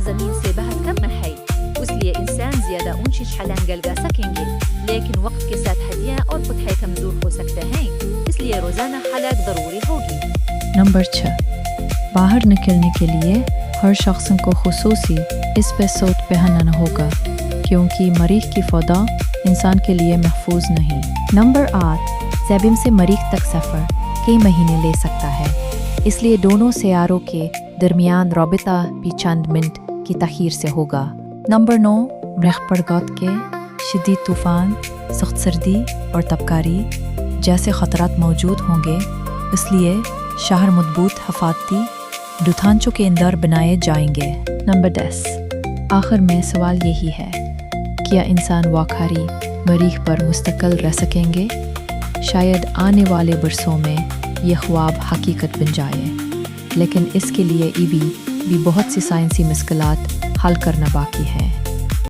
زمین سے بہت کم ہے، اس لیے انسان زیادہ اونچی چھلانگ لگا سکیں گے، لیکن وقت کے ساتھ ہڈیاں اور پٹھے کمزور ہو سکتے ہیں، اس لیے روزانہ حلاق ضروری ہوگی۔ نمبر 6، باہر نکلنے کے لیے ہر شخص کو خصوصی اسپیسوٹ پہننا ہوگا کیونکہ مریخ کی فضا انسان کے لیے محفوظ نہیں۔ نمبر 8، زمین سے مریخ تک سفر کئی مہینے لے سکتا ہے، اس لیے دونوں سیاروں کے درمیان رابطہ بھی چند منٹ کی تاخیر سے ہوگا۔ نمبر 9، مریخ پر گود کے شدید طوفان، سخت سردی اور تبکاری جیسے خطرات موجود ہوں گے، اس لیے شہر مضبوط حفاظتی ڈھانچوں کے اندر بنائے جائیں گے۔ نمبر 10، آخر میں سوال یہی ہے، کیا انسان واقعی مریخ پر مستقل رہ سکیں گے؟ شاید آنے والے برسوں میں یہ خواب حقیقت بن جائے، لیکن اس کے لیے بھی بہت سی سائنسی مشکلات حل کرنا باقی ہے۔